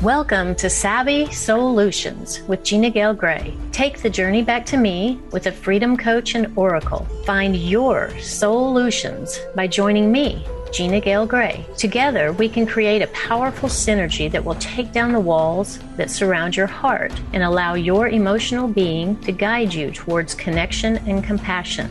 Welcome to Savvy Soul-U-tions with Gina Gayle. Take the journey back to me with a freedom coach and oracle. Find your Soul-U-tions by joining me, Gina Gayle. Together, we can create a powerful synergy that will take down the walls that surround your heart and allow your emotional being to guide you towards connection and compassion.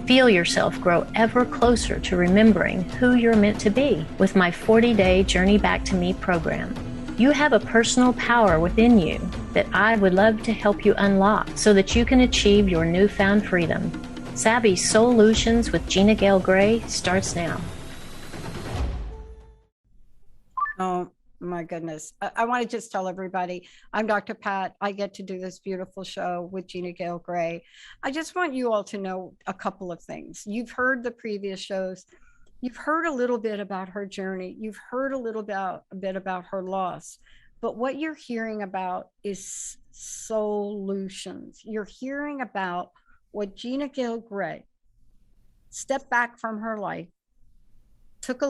Feel yourself grow ever closer to remembering who you're meant to be with my 40-day Journey Back to Me program. You have a personal power within you that I would love to help you unlock so that you can achieve your newfound freedom. Savvy Soul-U-tions with Gina Gayle starts now. Oh my goodness. I want to just tell everybody, I'm Dr. Pat. I get to do this beautiful show with Gina Gayle. I just want you all to know a couple of things. You've heard the previous shows. You've heard a little bit about her journey. You've heard a bit about her loss. But what you're hearing about is solutions. You're hearing about what Gina Gayle stepped back from her life, took a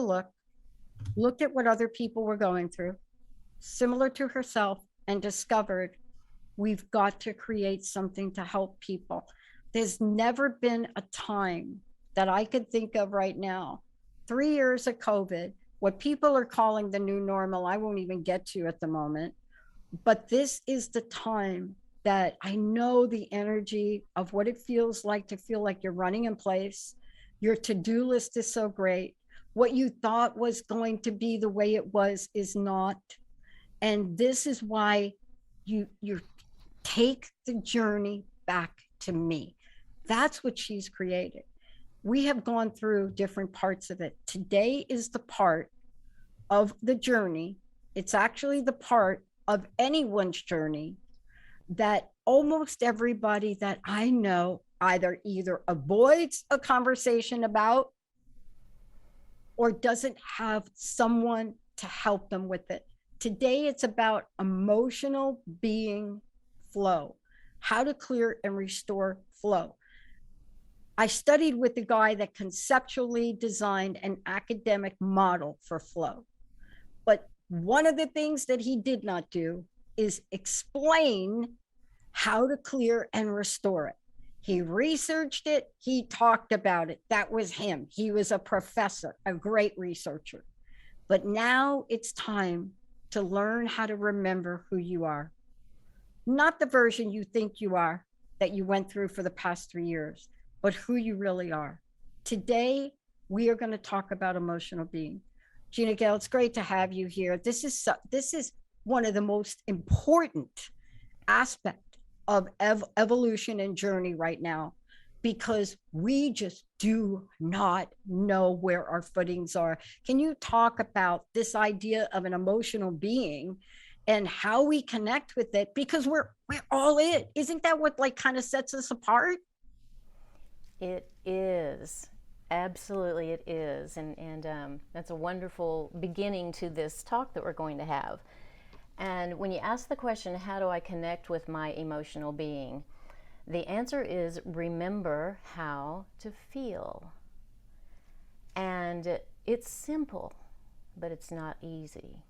looked at what other people were going through, similar to herself, and discovered we've got to create something to help people. There's never been a time that I could think of right now. 3 years of COVID, what people are calling the new normal, I won't even get to at the moment. But this is the time that I know the energy of what it feels like to feel like you're running in place. Your to-do list is so great. What you thought was going to be the way it was is not. And this is why you take the journey back to me. That's what she's created. We have gone through different parts of it. Today is the part of the journey. It's actually the part of anyone's journey that almost everybody that I know either avoids a conversation about or doesn't have someone to help them with it. Today, it's about emotional being flow, how to clear and restore flow. I studied with the guy that conceptually designed an academic model for flow. But one of the things that he did not do is explain how to clear and restore it. He researched it. He talked about it. That was him. He was a professor, a great researcher. But now it's time to learn how to remember who you are. Not the version you think you are that you went through for the past 3 years, but who you really are. Today, we are going to talk about emotional being. Gina Gayle, it's great to have you here. This is one of the most important aspects of evolution and journey right now, because we just do not know where our footings are. Can you talk about this idea of an emotional being and how we connect with it? Because we're all it. Isn't that what kind of sets us apart? It is. Absolutely it is. And that's a wonderful beginning to this talk that we're going to have. And when you ask the question, how do I connect with my emotional being? The answer is remember how to feel. And it's simple, but it's not easy.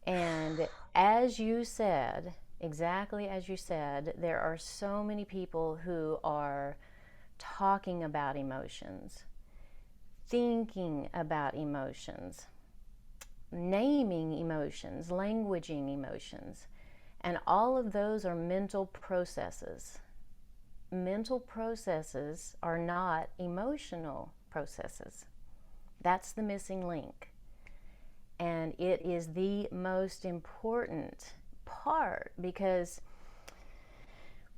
And as you said, exactly as you said, there are so many people who are talking about emotions, thinking about emotions, naming emotions, languaging emotions, and all of those are mental processes. Mental processes are not emotional processes. That's the missing link. And it is the most important part, because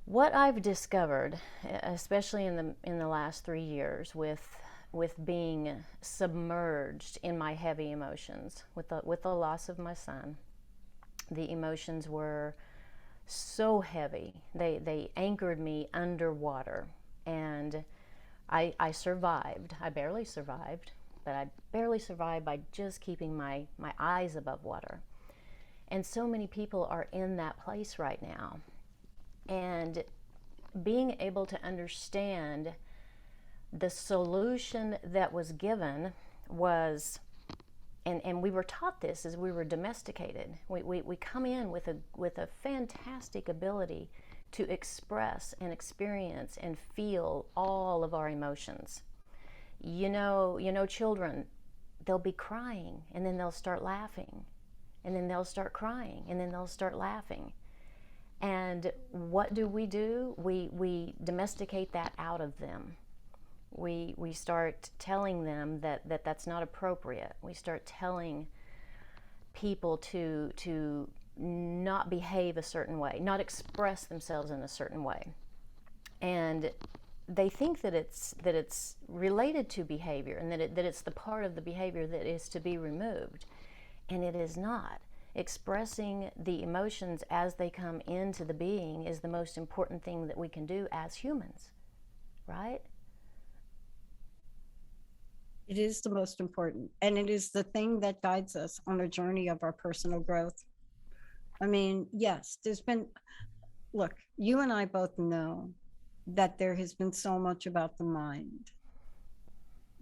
what I've discovered, especially in the last 3 years with being submerged in my heavy emotions, with the loss of my son, the emotions were so heavy. They anchored me underwater, and I survived. I barely survived, but I barely survived by just keeping my eyes above water. And so many people are in that place right now. And being able to understand the solution that was given was, and we were taught this as we were domesticated. We come in with a fantastic ability to express and experience and feel all of our emotions. Children, they'll be crying and then they'll start laughing, and then they'll start crying and then they'll start laughing. And what do? We domesticate that out of them. We start telling them that that's not appropriate. We start telling people to not behave a certain way, not express themselves in a certain way. And they think that it's related to behavior, and that it's the part of the behavior that is to be removed, and it is not. Expressing the emotions as they come into the being is the most important thing that we can do as humans, right? It is the most important, and it is the thing that guides us on a journey of our personal growth. I mean, yes, look, you and I both know that there has been so much about the mind,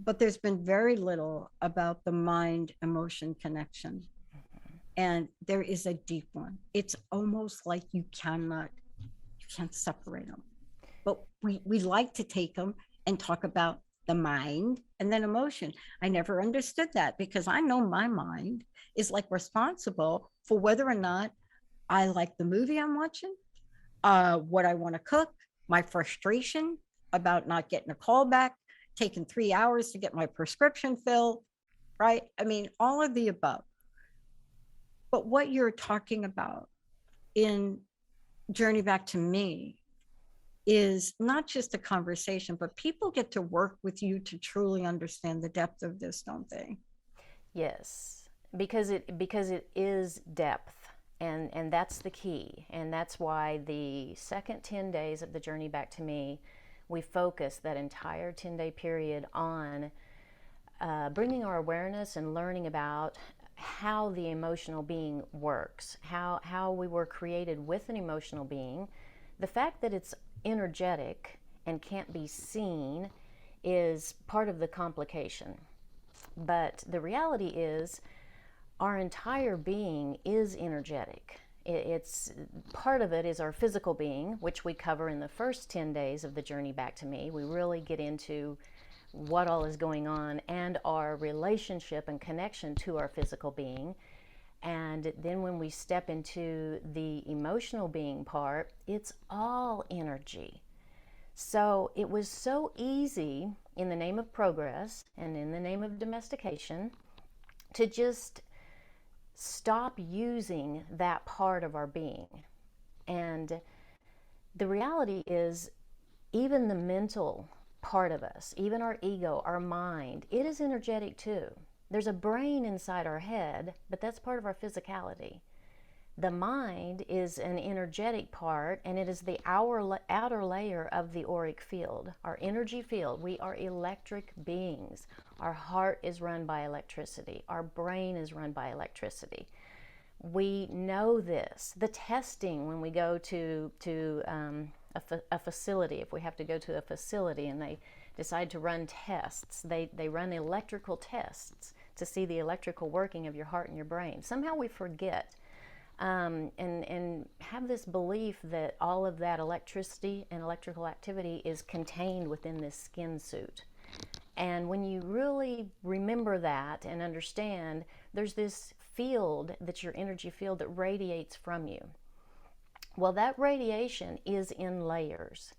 but there's been very little about the mind emotion connection. And there is a deep one. It's almost like you can't separate them. But we like to take them and talk about the mind and then emotion. I never understood that, because I know my mind is like responsible for whether or not I like the movie I'm watching, what I want to cook, my frustration about not getting a call back, taking 3 hours to get my prescription filled, right? I mean, all of the above. But what you're talking about in Journey Back to Me is not just a conversation, but people get to work with you to truly understand the depth of this, don't they? Yes, because it is depth, and that's the key, and that's why the second 10 days of the Journey Back to Me, we focus that entire 10-day period on bringing our awareness and learning about how the emotional being works, how we were created with an emotional being. The fact that it's energetic and can't be seen is part of the complication. But the reality is, our entire being is energetic. It's part of it is our physical being, which we cover in the first 10 days of the Journey Back to Me. We really get into what all is going on and our relationship and connection to our physical being. And then when we step into the emotional being part, it's all energy. So it was so easy, in the name of progress and in the name of domestication, to just stop using that part of our being. And the reality is, even the mental part of us, even our ego, our mind, it is energetic too. There's a brain inside our head, but that's part of our physicality. The mind is an energetic part, and it is the outer layer of the auric field, our energy field. We are electric beings. Our heart is run by electricity. Our brain is run by electricity. We know this. The testing, when we go to a facility, if we have to go to a facility and they decide to run tests, they run electrical tests to see the electrical working of your heart and your brain. Somehow we forget and have this belief that all of that electricity and electrical activity is contained within this skin suit. And when you really remember that and understand, there's this field that's your energy field that radiates from you. Well, that radiation is in layers.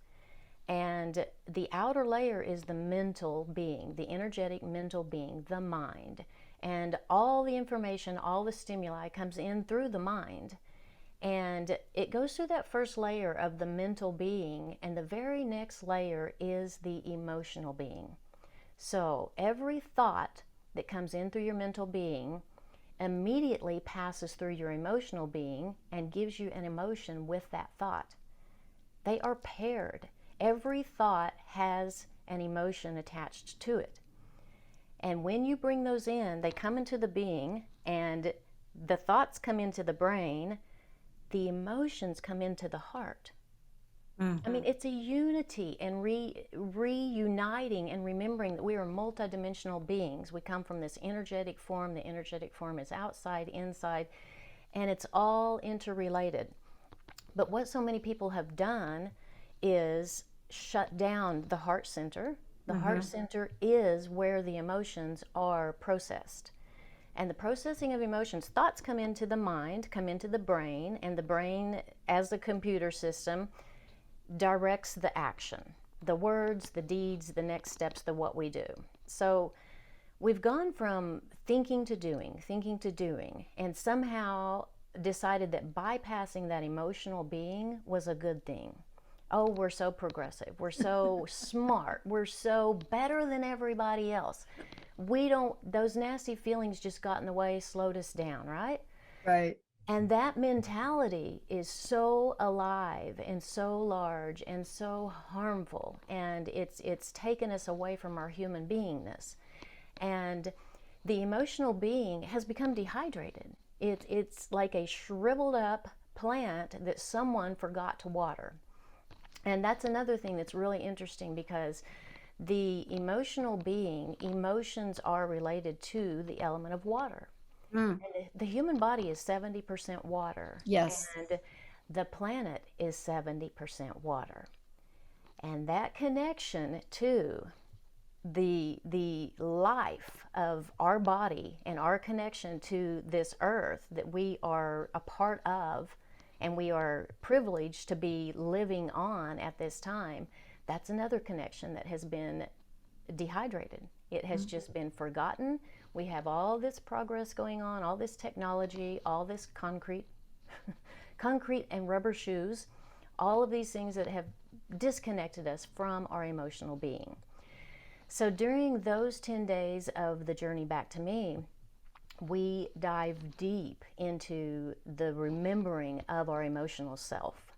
And the outer layer is the mental being, the energetic mental being, the mind. And all the information, all the stimuli comes in through the mind. And it goes through that first layer of the mental being, and the very next layer is the emotional being. So every thought that comes in through your mental being immediately passes through your emotional being and gives you an emotion with that thought. They are paired. Every thought has an emotion attached to it. And when you bring those in, they come into the being, and the thoughts come into the brain, the emotions come into the heart. I mean, Mhm. it's a unity and reuniting and remembering that we are multidimensional beings. We come from this energetic form. The energetic form is outside, inside, and it's all interrelated. But what so many people have done is shut down the heart center. The heart Mhm. center is where the emotions are processed. And the processing of emotions, thoughts come into the mind, come into the brain, and the brain, as the computer system, directs the action, the words, the deeds, the next steps, the what we do. So we've gone from thinking to doing, and somehow decided that bypassing that emotional being was a good thing. Oh, we're so progressive. We're so smart. We're so better than everybody else. We don't, those nasty feelings just got in the way, slowed us down, right? Right. And that mentality is so alive and so large and so harmful, and it's taken us away from our human beingness. And the emotional being has become dehydrated. It's like a shriveled up plant that someone forgot to water. And that's another thing that's really interesting, because the emotional being, emotions are related to the element of water. Mm. And the human body is 70% water, Yes. and the planet is 70% water. And that connection to the life of our body and our connection to this earth that we are a part of and we are privileged to be living on at this time, that's another connection that has been dehydrated. It has just been forgotten. We have all this progress going on, all this technology, all this concrete and rubber shoes, all of these things that have disconnected us from our emotional being. So during those 10 days of the journey back to me, we dive deep into the remembering of our emotional self.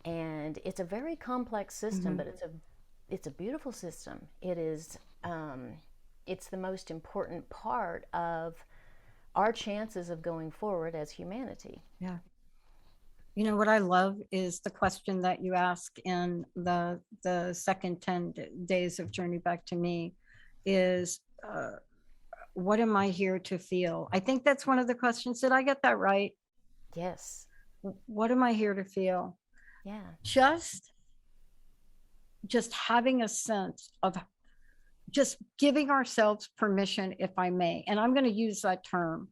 And it's a very complex system, Mhm. but it's a beautiful system. Um, it's the most important part of our chances of going forward as humanity. Yeah. You know what I love is the question that you ask in the second 10 days of Journey Back to Me is, what am I here to feel? I think that's one of the questions. Did I get that right? Yes. What am I here to feel? Yeah. Just just having a sense of just giving ourselves permission, if I may. And I'm going to use that term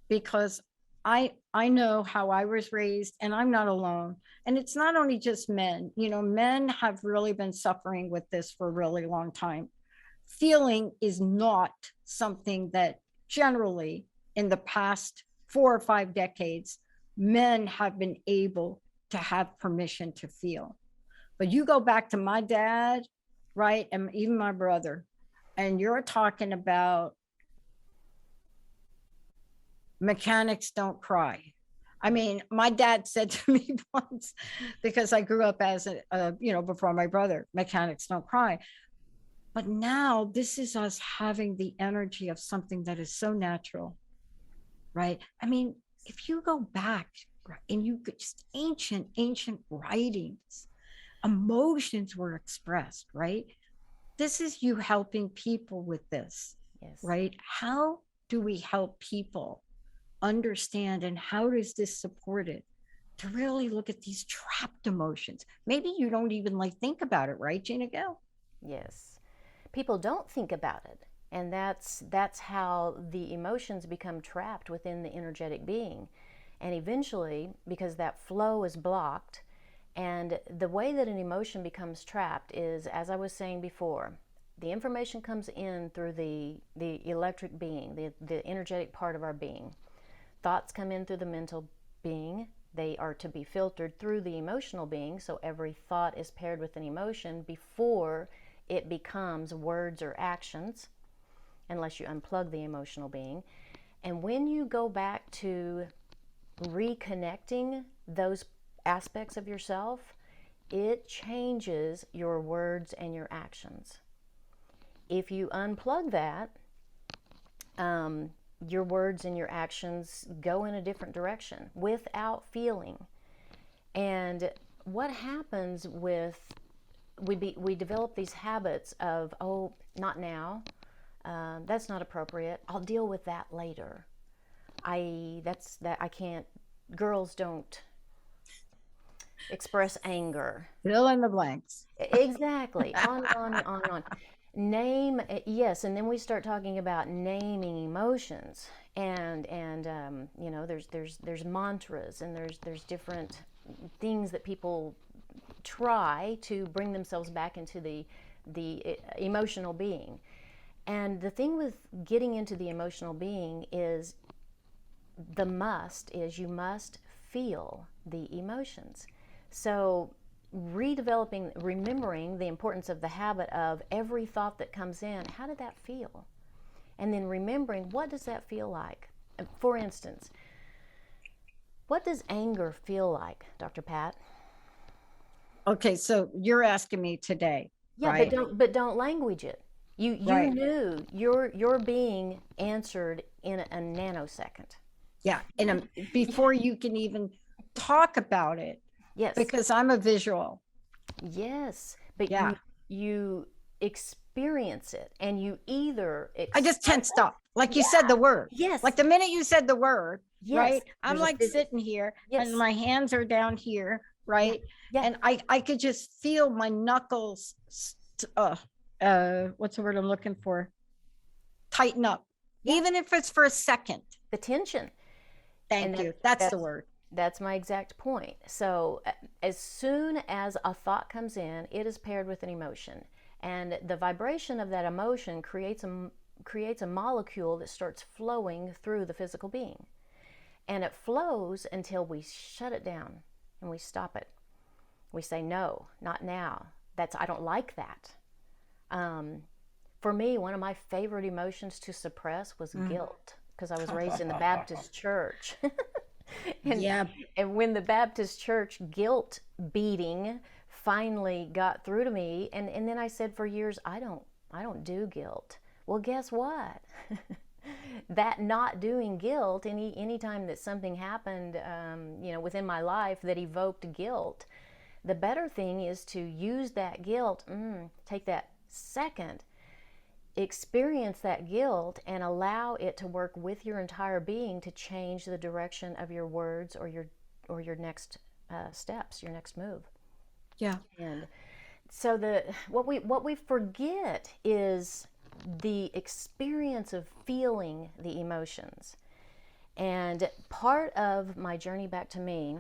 because I know how I was raised, and I'm not alone. And it's not only just men. You know, men have really been suffering with this for a really long time. Feeling is not something that generally in the past 4 or 5 decades men have been able to have permission to feel. But you go back to my dad, right, and even my brother, and you're talking about mechanics don't cry. I mean, my dad said to me once, because I grew up as before my brother, mechanics don't cry. But now this is us having the energy of something that is so natural, right? I mean, if you go back, right, and you could just ancient writings, emotions were expressed, right? This is you helping people with this, Yes. right? How do we help people understand, and how does this support it? To really look at these trapped emotions. Maybe you don't even like think about it, right, Gina Gayle? Yes. People don't think about it. And that's how the emotions become trapped within the energetic being. And eventually, because that flow is blocked, and the way that an emotion becomes trapped is, as I was saying before, the information comes in through the electric being, the energetic part of our being. Thoughts come in through the mental being. They are to be filtered through the emotional being, so every thought is paired with an emotion before it becomes words or actions, unless you unplug the emotional being. And when you go back to reconnecting those aspects of yourself, it changes your words and your actions. If you unplug that, um, your words and your actions go in a different direction without feeling. And what happens with we develop these habits of, oh, not now, that's not appropriate, I'll deal with that later. I can't, girls don't express anger. Fill in the blanks. Exactly. On and on and on and on. Name, yes, and then we start talking about naming emotions, and there's mantras, and there's different things that people try to bring themselves back into the emotional being. And the thing with getting into the emotional being is you must feel the emotions. So remembering the importance of the habit of every thought that comes in, how did that feel? And then remembering, what does that feel like? For instance, what does anger feel like, Dr. Pat? Okay, so you're asking me today, Yeah, right? but don't language it. You Right. knew your being answered in a nanosecond. Yeah. And before you can even talk about it, Yes. because I'm a visual. Yes, but Yeah. you experience it, and you either I just express tensed it. up. Like you Yeah. said the word. Yes. Like the minute you said the word, Yes. right? I'm There's a like sitting here and yes. my hands are down here, Yeah. right? Yeah. And I could just feel my knuckles what's the word I'm looking for? Tighten up. Yeah. Even if it's for a second. The tension. And Thank you. That's the that's word. that's my exact point. So as soon as a thought comes in, it is paired with an emotion, and the vibration of that emotion creates a molecule that starts flowing through the physical being, and it flows until we shut it down and we stop it. We say, no, not now. I don't like that. Um, for me, one of my favorite emotions to suppress was guilt, because I was raised in the Baptist church. and Yeah. and when the Baptist church guilt beating finally got through to me, and then I said for years, I don't do guilt. Well, guess what? That not doing guilt, any time that something happened, within my life that evoked guilt, the better thing is to use that guilt, take that second, experience that guilt, and allow it to work with your entire being to change the direction of your words or your next steps, your next move. Yeah. And so what we forget is the experience of feeling the emotions. And part of my journey back to me,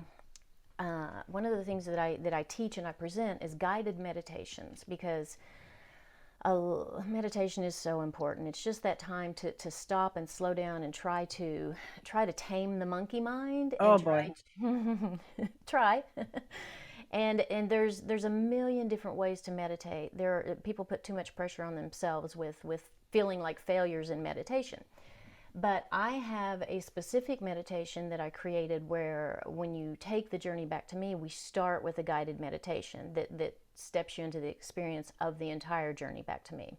one of the things that I teach and I present is guided meditations, because meditation is so important. It's just that time to stop and slow down and try to tame the monkey mind, Oh and boy. try. And there's a million different ways to meditate. People put too much pressure on themselves with feeling like failures in meditation. But I have a specific meditation that I created where, when you take the journey back to me, we start with a guided meditation that steps you into the experience of the entire journey back to me.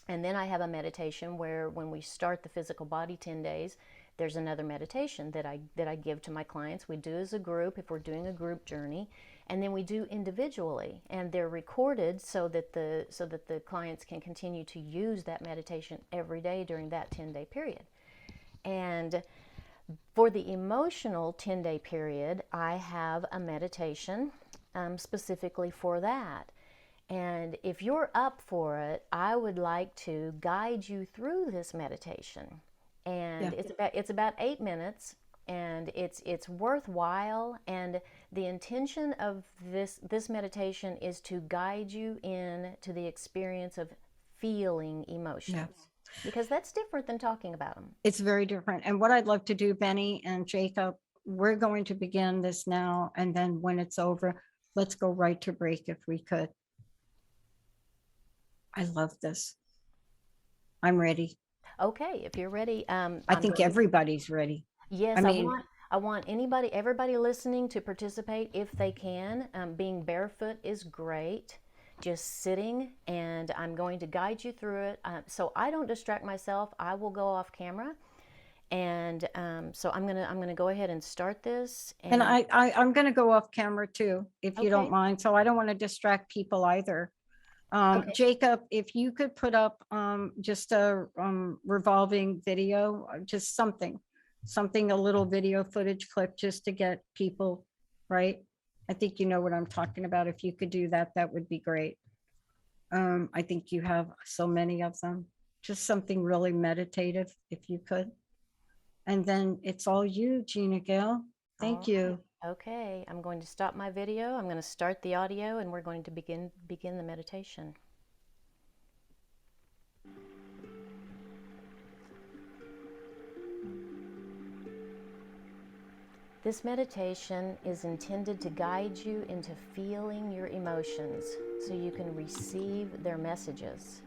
And then I have a meditation where, when we start the physical body 10 days, there's another meditation that I give to my clients. We do as a group if we're doing a group journey, and then we do individually, and they're recorded so that the clients can continue to use that meditation every day during that 10-day period. And for the emotional 10-day period, I have a meditation specifically for that. And if you're up for it, I would like to guide you through this meditation. And it's about 8 minutes, and it's worthwhile. And the intention of this meditation is to guide you into the experience of feeling emotions. Yeah. Because that's different than talking about them. It's very different. And what I'd love to do, Benny and Jacob, we're going to begin this now. And then when it's over, let's go right to break if we could. I love this. I'm ready. Okay, if you're ready, I think everybody's ready. yes, I mean, I want everybody listening to participate if they can. Being barefoot is great. Just sitting, and I'm going to guide you through it. So I don't distract myself. I will go off camera, And so I'm gonna go ahead and start this. And I'm going to go off camera too, if you don't Okay. mind. So I don't want to distract people either. Okay. Jacob, if you could put up just a revolving video, just something, a little video footage clip just to get people, right? I think you know what I'm talking about. If you could do that, that would be great. I think you have so many of them. Just something really meditative, if you could. And then it's all you, Gina Gayle. Thank All right. you. Okay. I'm going to stop my video. I'm going to start the audio, and we're going to begin the meditation. This meditation is intended to guide you into feeling your emotions so you can receive their messages.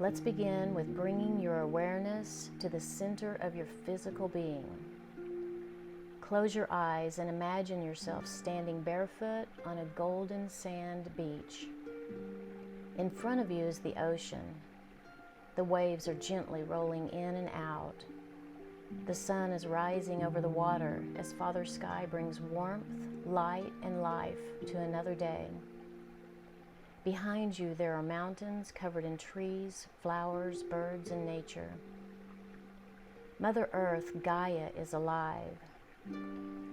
Let's begin with bringing your awareness to the center of your physical being. Close your eyes and imagine yourself standing barefoot on a golden sand beach. In front of you is the ocean. The waves are gently rolling in and out. The sun is rising over the water as Father Sky brings warmth, light, and life to another day. Behind you, there are mountains covered in trees, flowers, birds, and nature. Mother Earth, Gaia, is alive.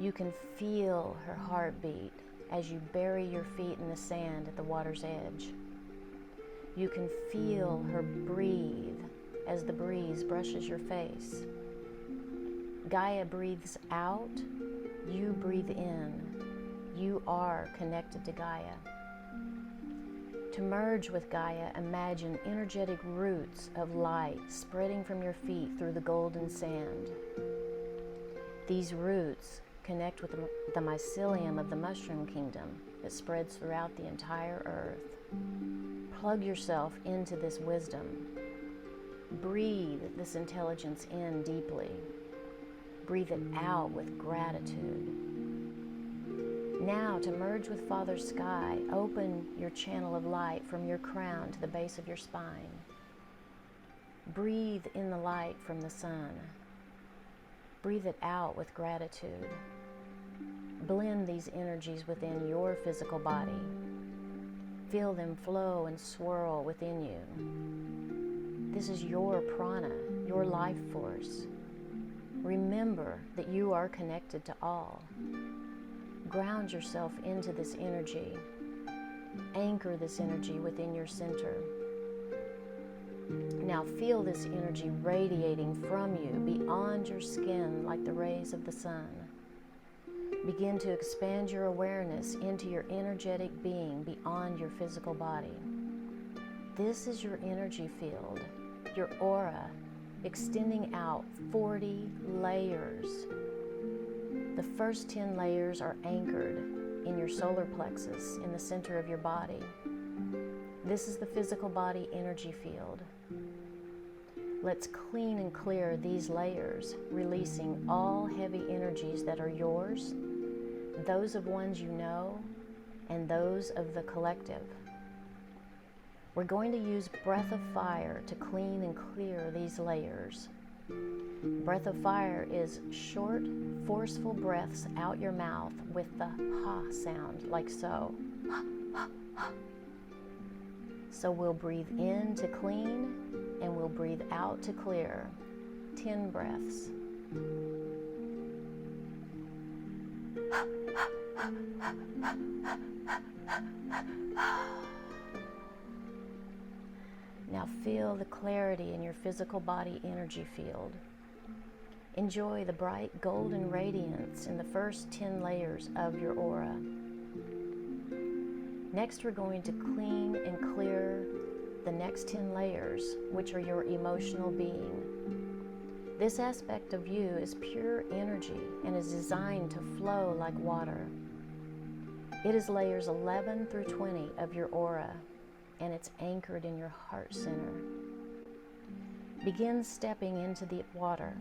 You can feel her heartbeat as you bury your feet in the sand at the water's edge. You can feel her breathe as the breeze brushes your face. Gaia breathes out, you breathe in. You are connected to Gaia. To merge with Gaia, imagine energetic roots of light spreading from your feet through the golden sand. These roots connect with the mycelium of the mushroom kingdom that spreads throughout the entire earth. Plug yourself into this wisdom. Breathe this intelligence in deeply. Breathe it out with gratitude. Now, to merge with Father Sky, open your channel of light from your crown to the base of your spine. Breathe in the light from the sun. Breathe it out with gratitude. Blend these energies within your physical body. Feel them flow and swirl within you. This is your prana, your life force. Remember that you are connected to all. Ground yourself into this energy. Anchor this energy within your center. Now feel this energy radiating from you beyond your skin like the rays of the sun. Begin to expand your awareness into your energetic being beyond your physical body. This is your energy field, your aura, extending out 40 layers. The first 10 layers are anchored in your solar plexus in the center of your body. This is the physical body energy field. Let's clean and clear these layers, releasing all heavy energies that are yours, those of ones you know, and those of the collective. We're going to use breath of fire to clean and clear these layers. Breath of fire is short, forceful breaths out your mouth with the ha sound, like so. So we'll breathe in to clean, and we'll breathe out to clear. 10 breaths. Now feel the clarity in your physical body energy field. Enjoy the bright golden radiance in the first 10 layers of your aura. Next, we're going to clean and clear the next 10 layers, which are your emotional being. This aspect of you is pure energy and is designed to flow like water. It is layers 11 through 20 of your aura, and it's anchored in your heart center. Begin stepping into the water.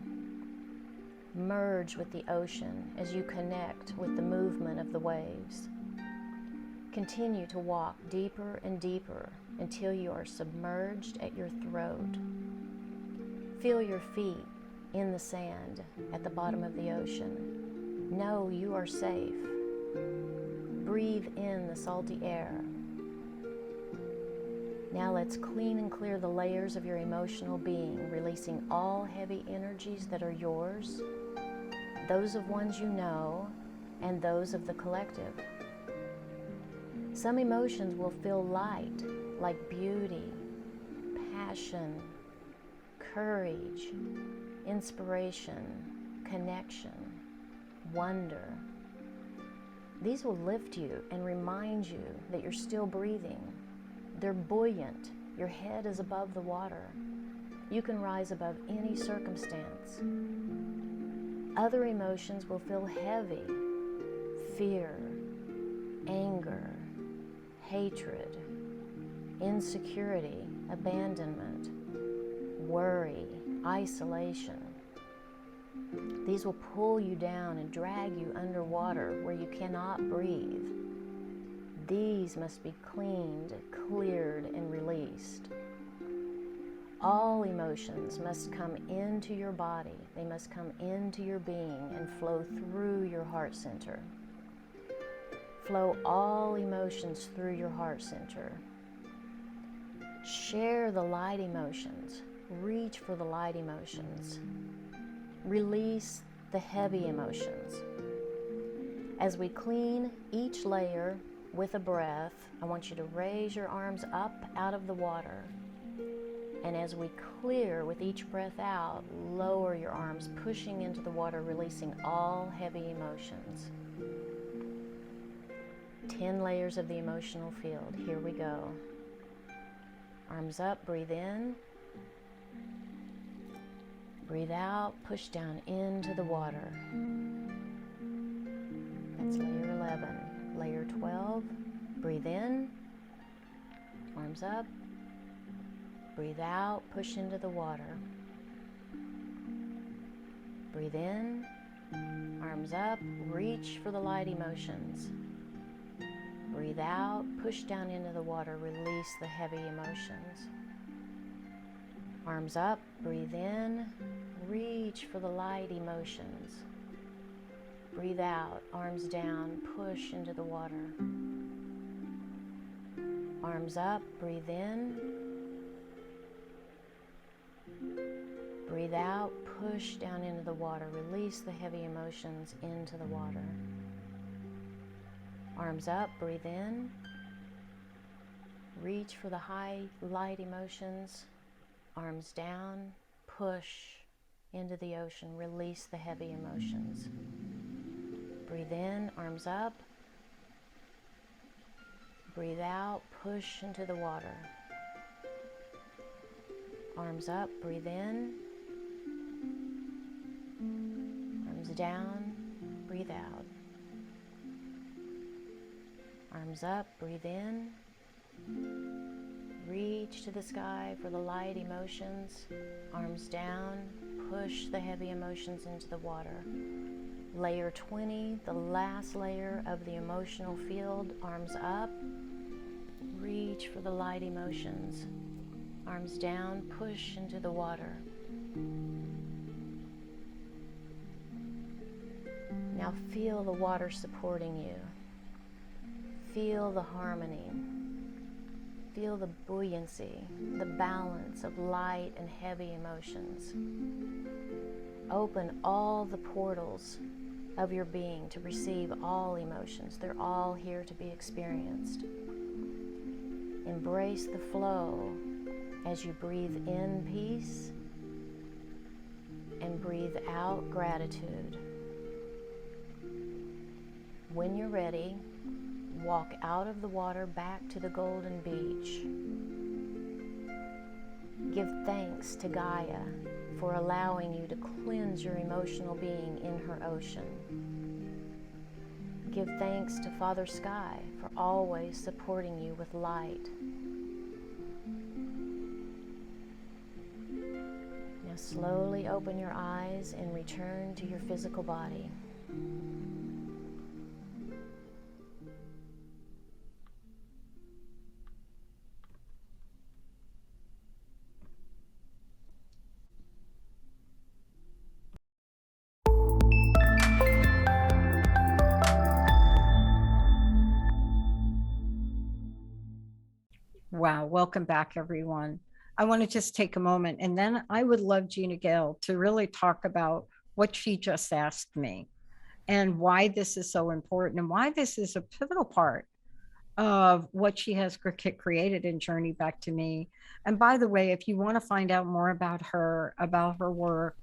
Merge with the ocean as you connect with the movement of the waves. Continue to walk deeper and deeper until you are submerged at your throat. Feel your feet in the sand at the bottom of the ocean. Know you are safe. Breathe in the salty air. Now let's clean and clear the layers of your emotional being, releasing all heavy energies that are yours, those of ones you know, and those of the collective. Some emotions will feel light, like beauty, passion, courage, inspiration, connection, wonder. These will lift you and remind you that you're still breathing. They're buoyant. Your head is above the water. You can rise above any circumstance. Other emotions will feel heavy. Fear, anger, hatred, insecurity, abandonment, worry, isolation. These will pull you down and drag you underwater where you cannot breathe. These must be cleaned, cleared, and released. All emotions must come into your body. They must come into your being and flow through your heart center. Flow all emotions through your heart center. Share the light emotions. Reach for the light emotions. Release the heavy emotions. As we clean each layer with a breath, I want you to raise your arms up out of the water. And as we clear with each breath out, lower your arms, pushing into the water, releasing all heavy emotions. 10 layers of the emotional field. Here we go. Arms up, breathe in. Breathe out, push down into the water. That's layer 11. Layer 12, breathe in. Arms up. Breathe out, push into the water. Breathe in. Arms up, reach for the light emotions. Breathe out, push down into the water, release the heavy emotions. Arms up, breathe in, reach for the light emotions. Breathe out, arms down, push into the water. Arms up, breathe in. Breathe out, push down into the water, release the heavy emotions into the water. Arms up, breathe in. Reach for the high light emotions. Arms down, push into the ocean, release the heavy emotions. Breathe in, arms up. Breathe out, push into the water. Arms up, breathe in. Arms down, breathe out. Arms up, breathe in. Reach to the sky for the light emotions. Arms down, push the heavy emotions into the water. Layer 20, the last layer of the emotional field. Arms up, reach for the light emotions. Arms down, push into the water. Now feel the water supporting you. Feel the harmony. Feel the buoyancy, the balance of light and heavy emotions. Open all the portals of your being to receive all emotions. They're all here to be experienced. Embrace the flow as you breathe in peace and breathe out gratitude. When you're ready, walk out of the water back to the golden beach. Give thanks to Gaia for allowing you to cleanse your emotional being in her ocean. Give thanks to Father Sky for always supporting you with light. Now slowly open your eyes and return to your physical body. Wow. Welcome back, everyone. I want to just take a moment and then I would love Gina Gayle to really talk about what she just asked me and why this is so important and why this is a pivotal part of what she has created in Journey Back to Me. And by the way, if you want to find out more about her work,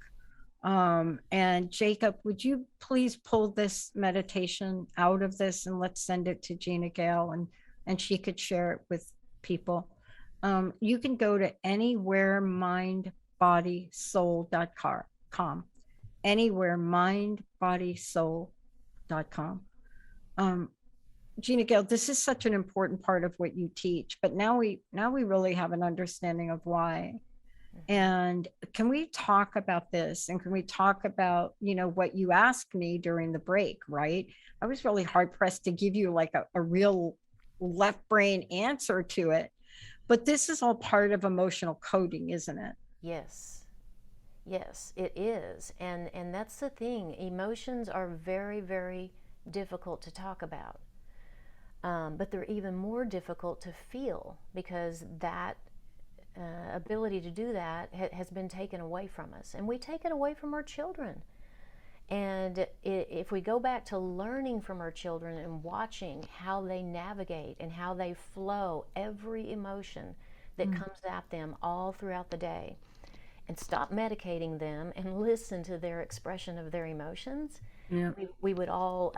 and Jacob, would you please pull this meditation out of this and let's send it to Gina Gayle and she could share it with people. You can go to anywheremindbodysoul.com, anywheremindbodysoul.com. Um, Gina Gayle, this is such an important part of what you teach, but now we really have an understanding of why. And can we talk about this? And can we talk about, what you asked me during the break, right? I was really hard pressed to give you like a real left brain answer to it. But this is all part of emotional coding, isn't it? Yes. Yes, it is. And that's the thing. Emotions are very, very difficult to talk about. But they're even more difficult to feel because that ability to do that has been taken away from us. And we take it away from our children. And if we go back to learning from our children and watching how they navigate and how they flow every emotion that comes at them all throughout the day, and stop medicating them and listen to their expression of their emotions, Yeah. we would all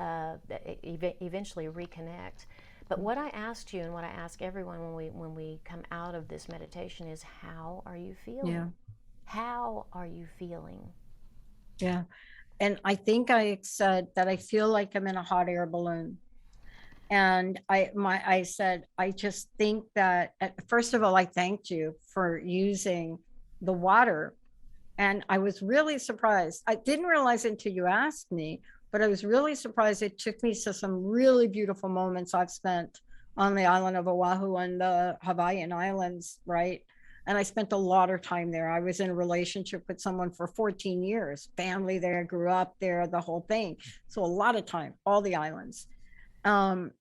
eventually reconnect. But what I asked you and what I ask everyone when we come out of this meditation is, how are you feeling? Yeah. How are you feeling? Yeah. And I think I said that I feel like I'm in a hot air balloon. And I said, I just think that first of all, I thanked you for using the water. And I was really surprised. I didn't realize it until you asked me, but I was really surprised. It took me to some really beautiful moments I've spent on the island of Oahu and the Hawaiian Islands, right? And I spent a lot of time there. I was in a relationship with someone for 14 years, family there, grew up there, the whole thing. So a lot of time, all the islands. Um,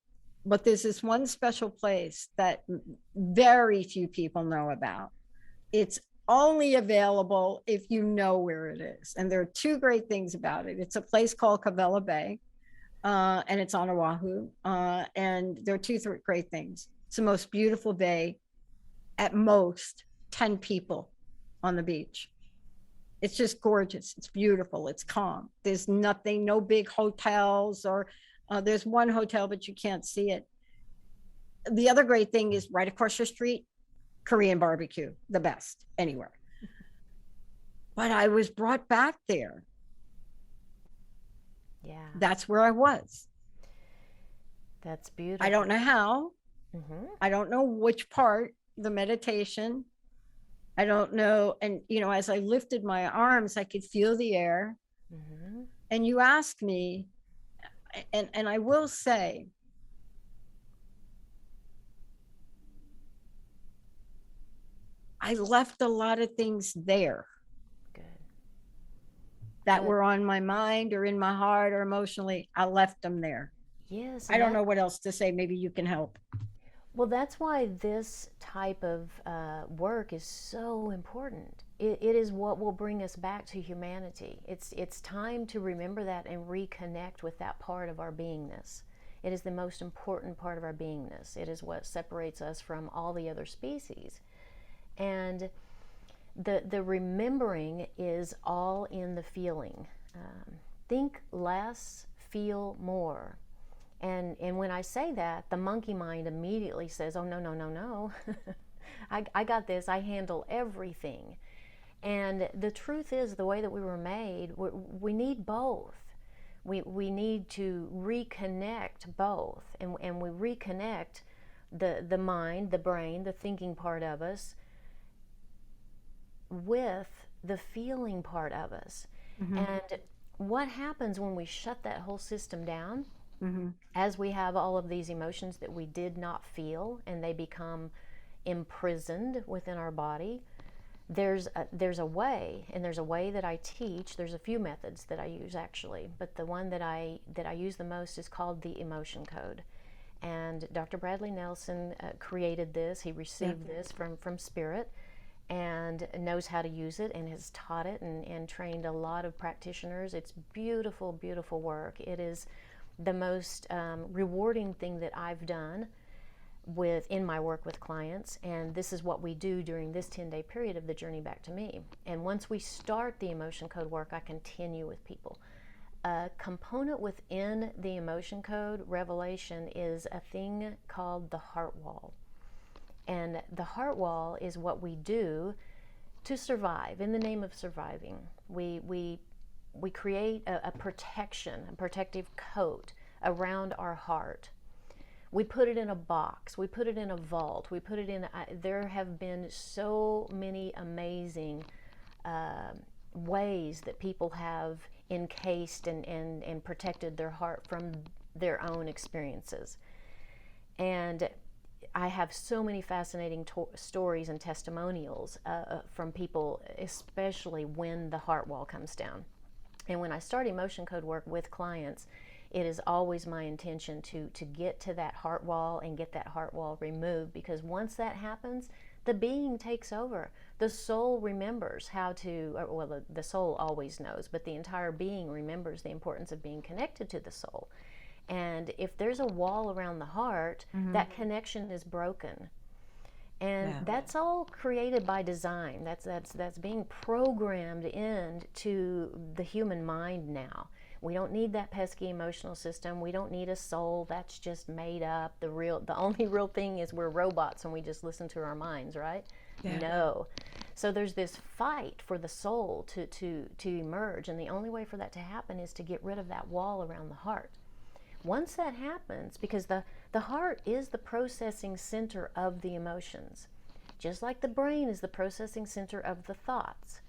but there's this one special place that very few people know about. It's only available if you know where it is. And there are two great things about it. It's a place called Kawela Bay, and it's on Oahu. And there are two great things. It's the most beautiful bay, at most 10 people on the beach. It's just gorgeous. It's beautiful. It's calm. There's nothing, no big hotels, or there's one hotel, but you can't see it. The other great thing is right across the street, Korean barbecue, the best anywhere. But I was brought back there. Yeah. That's where I was. That's beautiful. I don't know how. Mm-hmm. I don't know which part, the meditation. I don't know. And, as I lifted my arms, I could feel the air. Mm-hmm. And you asked me, and I will say, I left a lot of things there. Good. That Good. were on my mind or in my heart or emotionally. I left them there. Yes. I don't know what else to say. Maybe you can help. Well, that's why this type of work is so important. It is what will bring us back to humanity. It's time to remember that and reconnect with that part of our beingness. It is the most important part of our beingness. It is what separates us from all the other species. And the remembering is all in the feeling. Think less, feel more. And when I say that, the monkey mind immediately says, oh, no, no, no, no. I got this. I handle everything. And the truth is, the way that we were made, we need both. We need to reconnect both. And we reconnect the mind, the brain, the thinking part of us with the feeling part of us. Mm-hmm. And what happens when we shut that whole system down? Mm-hmm. As we have all of these emotions that we did not feel and they become imprisoned within our body, there's a way, and there's a way that I teach. There's a few methods that I use actually, but the one that I use the most is called the emotion code. and Dr. Bradley Nelson created this. He received this from Spirit and knows how to use it and has taught it and trained a lot of practitioners. It's beautiful, beautiful work. It is the most rewarding thing that I've done in my work with clients, and this is what we do during this 10-day period of the journey back to me. And once we start the emotion code work, I continue with people. A component within the emotion code revelation is a thing called the heart wall. And the heart wall is what we do to survive, in the name of surviving. We create a protection, a protective coat around our heart. We put it in a box, we put it in a vault, we put it in, there have been so many amazing ways that people have encased and protected their heart from their own experiences. And I have so many fascinating stories and testimonials from people, especially when the heart wall comes down. And when I start emotion code work with clients, it is always my intention to get to that heart wall and get that heart wall removed, because once that happens, the being takes over. The soul remembers how to, well, the soul always knows, but the entire being remembers the importance of being connected to the soul. And if there's a wall around the heart, that connection is broken. And that's all created by design. That's being programmed into the human mind now. We don't need that pesky emotional system. We don't need a soul. That's just made up. The only real thing is we're robots and we just listen to our minds, right? Yeah. No. So there's this fight for the soul to emerge, and the only way for that to happen is to get rid of that wall around the heart. Once that happens, because the heart is the processing center of the emotions, just like the brain is the processing center of the thoughts.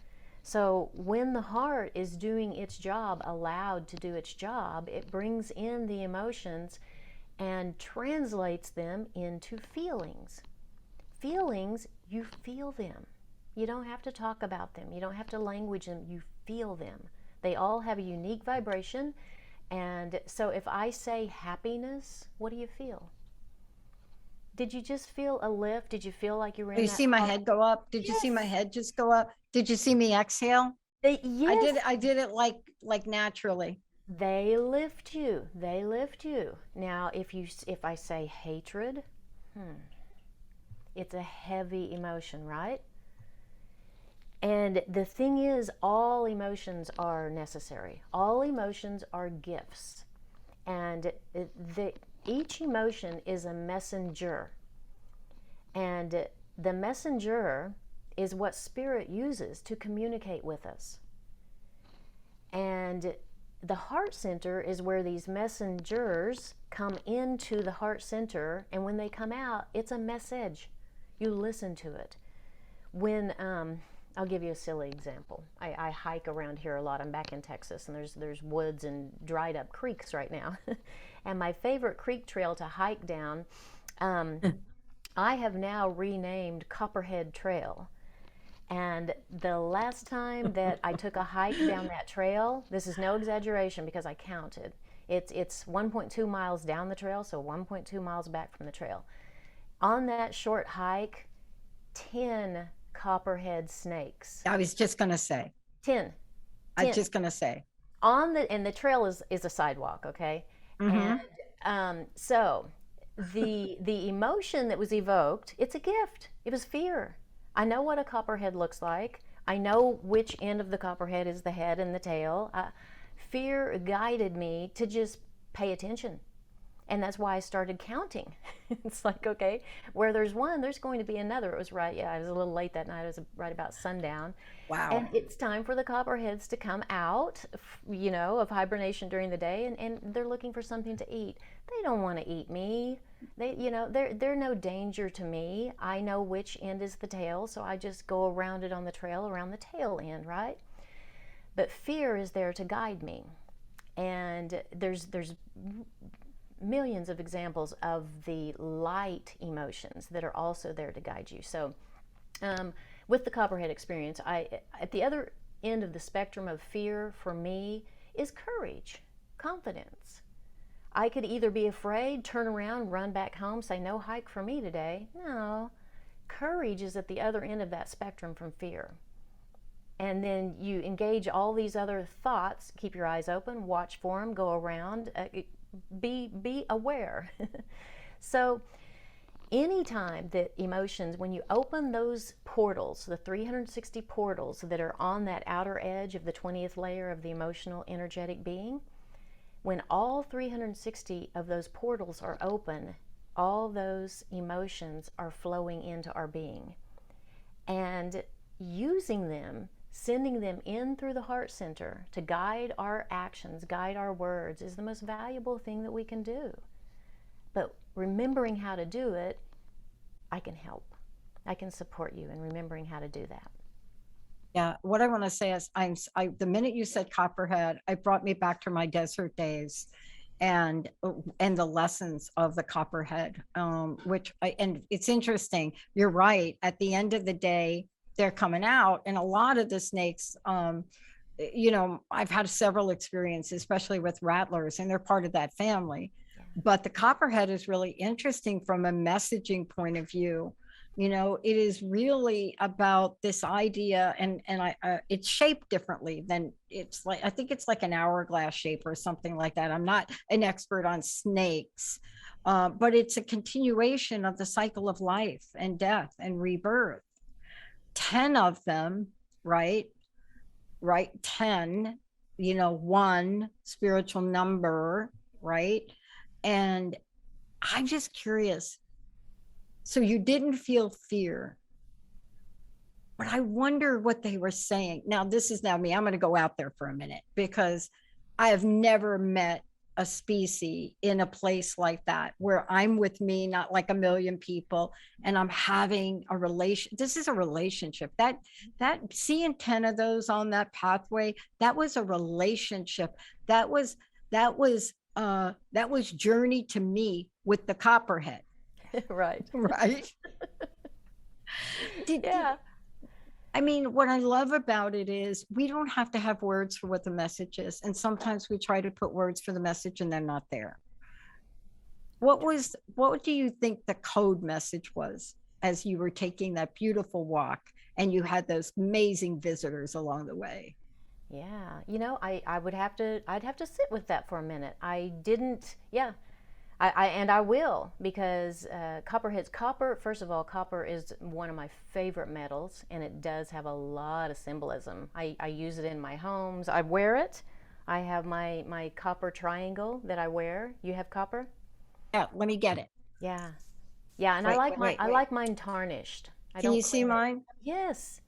So when the heart is doing its job, allowed to do its job, it brings in the emotions and translates them into feelings. Feelings, you feel them. You don't have to talk about them. You don't have to language them. You feel them. They all have a unique vibration. And so if I say happiness, what do you feel? Did you just feel a lift? Did you feel like you were in Did you that see my car? head go up? Did you see my Yes. head just go up? Did you see me exhale? Yes. I did it like naturally. They lift you. They lift you. Now, if I say hatred, it's a heavy emotion, right? And the thing is, all emotions are necessary. All emotions are gifts. And each emotion is a messenger. And the messenger is what Spirit uses to communicate with us. And the heart center is where these messengers come into the heart center, and when they come out, it's a message. You listen to it. When I'll give you a silly example. I hike around here a lot. I'm back in Texas, and there's woods and dried up creeks right now. And my favorite creek trail to hike down, I have now renamed Copperhead Trail. And the last time that I took a hike down that trail, this is no exaggeration because I counted. It's 1.2 miles down the trail, so 1.2 miles back from the trail. On that short hike, 10 copperhead snakes. I was just going to say. 10. I was just going to say. And the trail is a sidewalk, okay? And so the emotion that was evoked, it's a gift. It was fear. I know what a copperhead looks like. I know which end of the copperhead is the head and the tail. Fear guided me to just pay attention. And that's why I started counting. It's like, okay, where there's one, there's going to be another. It was right, yeah, I was a little late that night. It was right about sundown. Wow. And it's time for the copperheads to come out, of hibernation during the day, and they're looking for something to eat. They don't want to eat me. They're no danger to me. I know which end is the tail, so I just go around it on the trail, around the tail end, right? But fear is there to guide me. And there's millions of examples of the light emotions that are also there to guide you. So with the copperhead experience, at the other end of the spectrum of fear for me is courage, confidence. I could either be afraid, turn around, run back home, say, no hike for me today. No, courage is at the other end of that spectrum from fear. And then you engage all these other thoughts, keep your eyes open, watch for them, go around, be aware. So anytime that emotions, when you open those portals, the 360 portals that are on that outer edge of the 20th layer of the emotional energetic being, when all 360 of those portals are open, all those emotions are flowing into our being. And using them, sending them in through the heart center to guide our actions, guide our words, is the most valuable thing that we can do. But remembering how to do it, I can help. I can support you in remembering how to do that. Yeah, what I want to say is the minute you said copperhead, it brought me back to my desert days and the lessons of the copperhead, and it's interesting. You're right. At the end of the day, they're coming out, and a lot of the snakes, I've had several experiences, especially with rattlers, and they're part of that family. Yeah. But the copperhead is really interesting from a messaging point of view. It is really about this idea, and it's shaped differently than, it's like, I think it's like an hourglass shape or something like that. I'm not an expert on snakes, but it's a continuation of the cycle of life and death and rebirth. 10 of them, right? 10, one spiritual number, right? And I'm just curious. So you didn't feel fear, but I wonder what they were saying. Now, this is now me. I'm going to go out there for a minute, because I have never met a species in a place like that where I'm with me, not like a million people, and I'm having a relation. This is a relationship. That seeing 10 of those on that pathway, that was a relationship. That was journey to me with the copperhead. Right. Right. Yeah. I mean, what I love about it is we don't have to have words for what the message is. And sometimes we try to put words for the message and they're not there. What do you think the code message was as you were taking that beautiful walk and you had those amazing visitors along the way? Yeah. I'd have to sit with that for a minute. I didn't, yeah. I will, because copper, first of all, copper is one of my favorite metals, and it does have a lot of symbolism. I use it in my homes. I wear it. I have my copper triangle that I wear. You have copper? Yeah, let me get it. Yeah. Yeah, and I like mine tarnished. Can you see mine? Yes.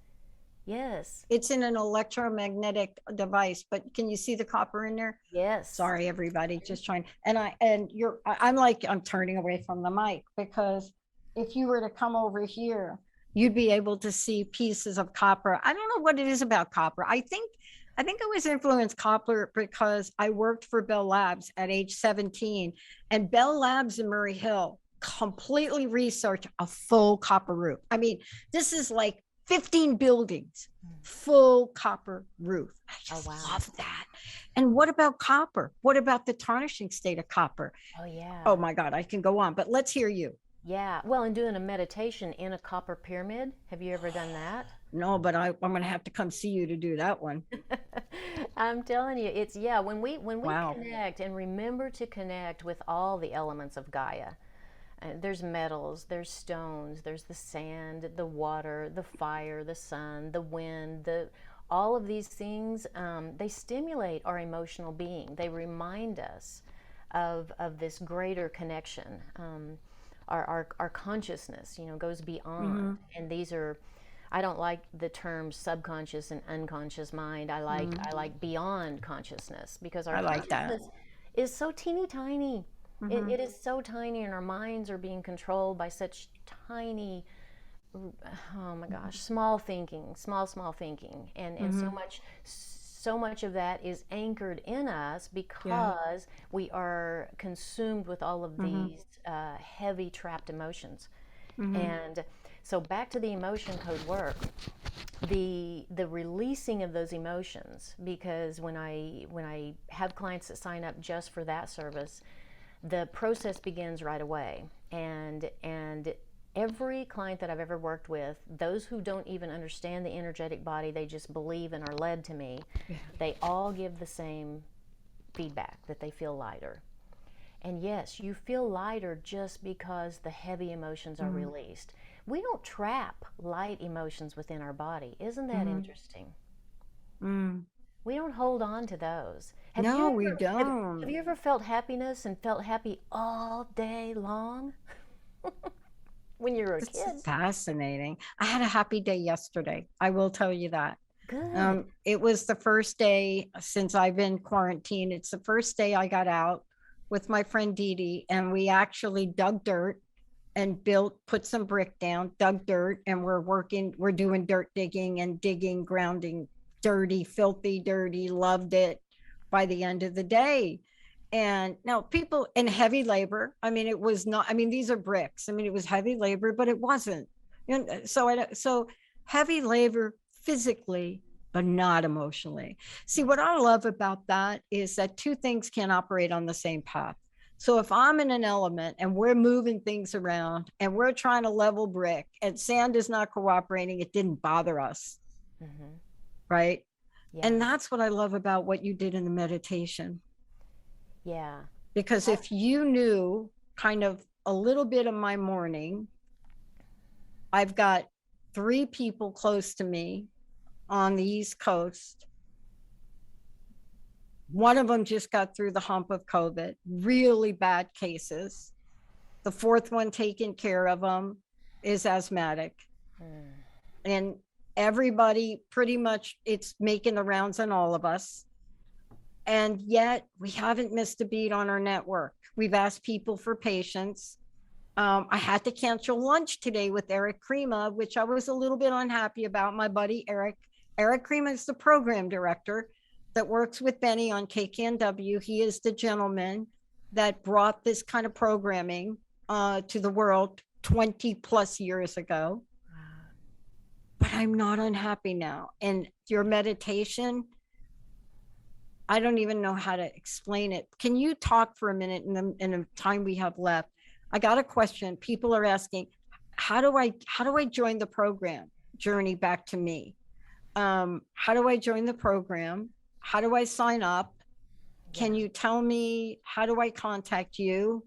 Yes. It's in an electromagnetic device, but can you see the copper in there? Yes. Sorry, everybody, just trying. And I'm turning away from the mic, because if you were to come over here, you'd be able to see pieces of copper. I don't know what it is about copper. I think I was influenced copper because I worked for Bell Labs at age 17, and Bell Labs in Murray Hill completely researched a full copper roof. I mean, this is like 15 buildings, full copper roof. I just love that. And what about copper? What about the tarnishing state of copper? Oh, yeah. Oh my God, I can go on, but let's hear you. Yeah. Well, and doing a meditation in a copper pyramid. Have you ever done that? No, but I'm going to have to come see you to do that one. I'm telling you, when we connect and remember to connect with all the elements of Gaia. There's metals, there's stones, there's the sand, the water, the fire, the sun, the wind, all of these things, they stimulate our emotional being. They remind us of this greater connection. Our consciousness, goes beyond. Mm-hmm. And these are, I don't like the term subconscious and unconscious mind. I like beyond consciousness, because our consciousness is so teeny tiny. Mm-hmm. It is so tiny, and our minds are being controlled by such tiny, oh my gosh, small thinking, small thinking, and so much of that is anchored in us because we are consumed with all of these heavy trapped emotions. And so back to the emotion code work, the releasing of those emotions, because when I have clients that sign up just for that service, The process begins right away. And every client that I've ever worked with, those who don't even understand the energetic body, they just believe and are led to me, they all give the same feedback, that they feel lighter. And yes, you feel lighter just because the heavy emotions are Mm, released. We don't trap light emotions within our body. Isn't that mm, interesting? mm. We don't hold on to those. No, we Have don't. you ever felt happiness and felt happy all day long when you were a It's kid? fascinating. I had a happy day yesterday. I will tell you that. Good. It was the first day since I've been quarantined. It's the first day I got out with my friend Dee Dee, and we actually dug dirt and put some brick down, dug dirt, and we're doing dirt digging and digging, grounding, dirty, filthy, dirty, loved it by the end of the day. And now people in heavy labor, I mean, it was not, I mean, these are bricks. I mean, it was heavy labor, but it wasn't. So heavy labor physically, but not emotionally. See, what I love about that is that two things can operate on the same path. So if I'm in an element and we're moving things around and we're trying to level brick and sand is not cooperating, it didn't bother us, Mm-hmm. right? And Yeah. that's what I love about what you did in the meditation. Yeah. Because if you knew kind of a little bit of my morning, I've got three people close to me on the East Coast. One of them just got through the hump of COVID, really bad cases. The fourth one taken care of them is asthmatic. Mm. And everybody pretty much it's making the rounds on all of us. And yet we haven't missed a beat on our network. We've asked people for patience. I had to cancel lunch today with Eric Crema, which I was a little bit unhappy about. My buddy Eric. Eric Crema is the program director that works with Benny on KKNW. He is the gentleman that brought this kind of programming to the world 20 plus years ago. But I'm not unhappy now. And your meditation, I don't even know how to explain it. Can you talk for a minute in the time we have left? I got a question. People are asking, how do I join the program? Journey back to me. How do I join the program? How do I sign up? Yeah. Can you tell me how do I contact you?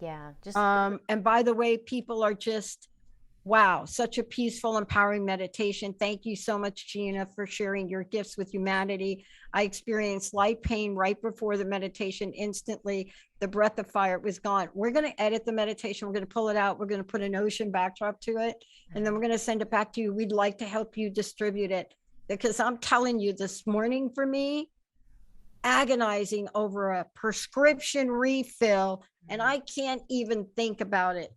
Yeah. Just And by the way, people are just wow, such a peaceful, empowering meditation. Thank you so much, Gina, for sharing your gifts with humanity. I experienced light pain right before the meditation. Instantly, the breath of fire was gone. We're going to edit the meditation. We're going to pull it out. We're going to put an ocean backdrop to it, and then we're going to send it back to you. We'd like to help you distribute it because I'm telling you, this morning for me, agonizing over a prescription refill, and I can't even think about it.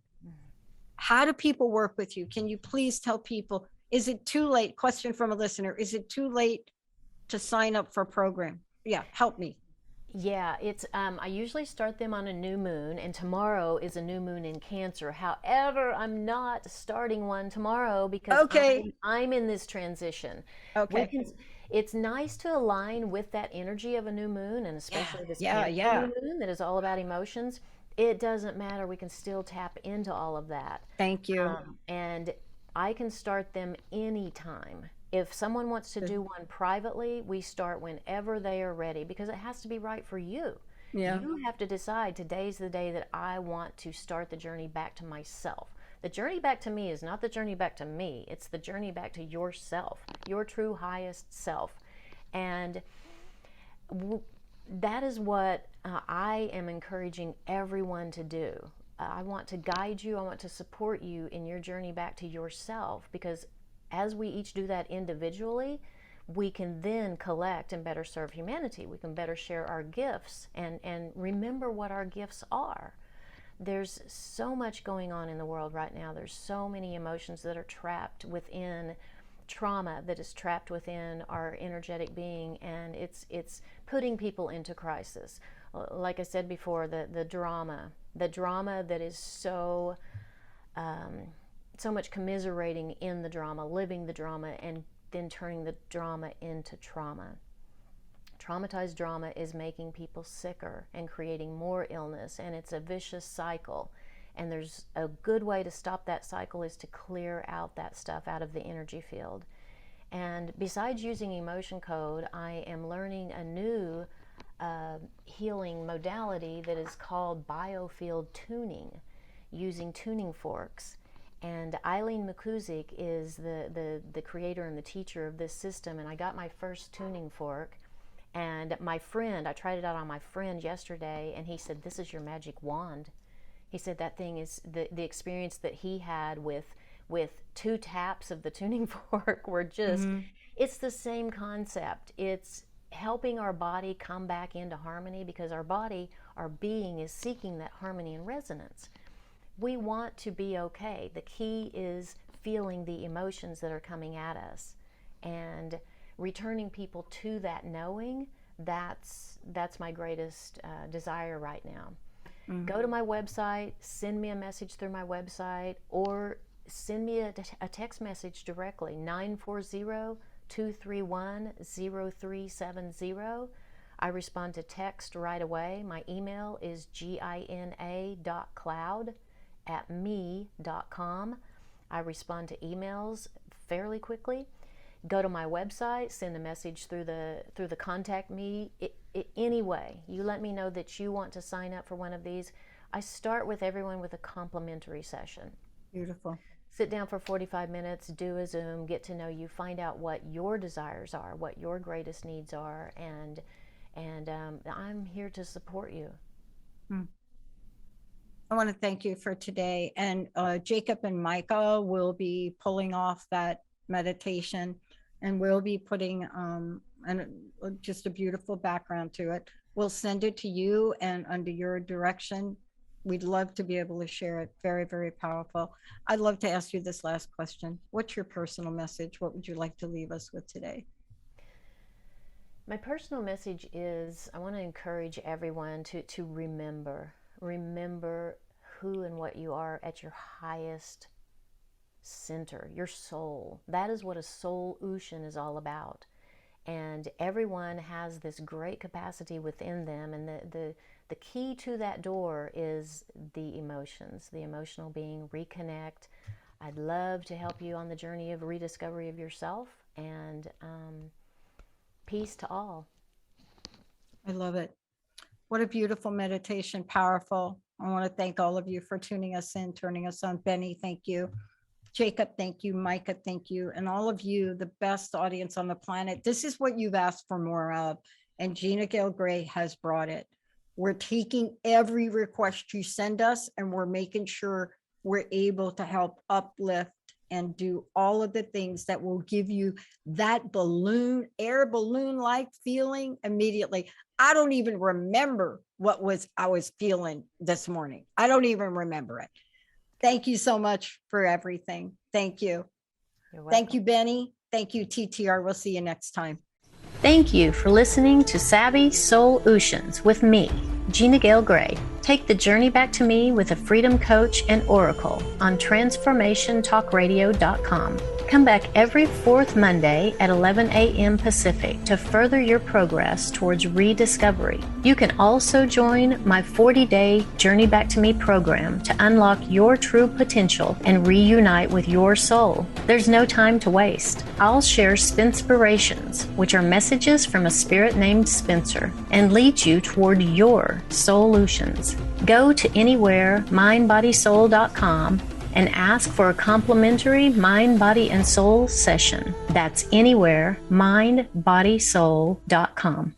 How do people work with you? Can you please tell people, is it too late? Question from a listener. Is it too late to sign up for a program? Yeah, help me. yeah, it's I usually start them on a new moon, and tomorrow is a new moon in Cancer. However, I'm not starting one tomorrow because Okay. I'm in this transition. We Okay. can It's nice to align with that energy of a new moon, and Yeah. especially this Yeah. Cancer Yeah. new moon that is all about emotions. It doesn't matter. We can still tap into all of that. Thank you. And I can start them anytime. If someone wants to do one privately, we start whenever they are ready because it has to be right for you. Yeah. You have to decide today's the day that I want to start the journey back to myself. The journey back to me is not the journey back to me, it's the journey back to yourself, your true highest self. And that is what I am encouraging everyone to do. I want to guide you, I want to support you in your journey back to yourself because as we each do that individually, we can then collect and better serve humanity. We can better share our gifts and remember what our gifts are. There's so much going on in the world right now. There's so many emotions that are trapped within trauma that is trapped within our energetic being, and it's putting people into crisis. Like I said before, the drama that is so much commiserating in the drama, living the drama, and then turning the drama into trauma. Traumatized drama is making people sicker and creating more illness, and it's a vicious cycle. And there's a good way to stop that cycle is to clear out that stuff out of the energy field. And besides using emotion code, I am learning a new healing modality that is called biofield tuning, using tuning forks. And Eileen McCusick is the creator and the teacher of this system. And I got my first tuning fork. And my friend, I tried it out on my friend yesterday, and he said, "This is your magic wand." He said that thing is the experience that he had with 2 taps of the tuning fork were just, it's the same concept. It's helping our body come back into harmony, because our body, our being, is seeking that harmony and resonance. We want to be okay. The key is feeling the emotions that are coming at us and returning people to that knowing. That's my greatest desire right now. Go to my website, send me a message through my website, or send me a text message directly, 940-231-0370. I respond to text right away. My email is gina.cloud@me.com. I respond to emails fairly quickly. Go to my website, send a message through the contact me. Anyway, you let me know that you want to sign up for one of these. I start with everyone with a complimentary session. Beautiful. Sit down for 45 minutes, do a Zoom, get to know you, find out what your desires are, what your greatest needs are, and I'm here to support you. I want to thank you for today. And Jacob and Micah will be pulling off that meditation, and we'll be putting just a beautiful background to it. We'll send it to you, and under your direction, we'd love to be able to share it. Very, very powerful. I'd love to ask you this last question. What's your personal message? What would you like to leave us with today? My personal message is, I want to encourage everyone to remember who and what you are at your highest center, your soul. That is what a Soul-U-tion is all about. And everyone has this great capacity within them, and the key to that door is the emotions, the emotional being. Reconnect. I'd love to help you on the journey of rediscovery of yourself, and peace to all. I love it. What a beautiful meditation. Powerful. I want to thank all of you for tuning us in, turning us on. Benny, thank you. Jacob, thank you. Micah, thank you. And all of you, the best audience on the planet. This is what you've asked for more of, and Gina Gayle Gray has brought it. We're taking every request you send us, and we're making sure we're able to help uplift and do all of the things that will give you that air balloon-like feeling immediately. I don't even remember I was feeling this morning. I don't even remember it. Thank you so much for everything. Thank you. You're welcome. Thank you, Benny. Thank you, TTR. We'll see you next time. Thank you for listening to Savvy Soul-U-tions with me, Gina Gayle Gray. Take the journey back to me with a freedom coach and oracle on transformationtalkradio.com. Come back every 4th Monday at 11 a.m. Pacific to further your progress towards rediscovery. You can also join my 40-day Journey Back to Me program to unlock your true potential and reunite with your soul. There's no time to waste. I'll share Spinspirations, which are messages from a spirit named Spencer, and lead you toward your Soul-U-tions. Go to anywheremindbodysoul.com and ask for a complimentary mind, body, and soul session. That's anywheremindbodysoul.com.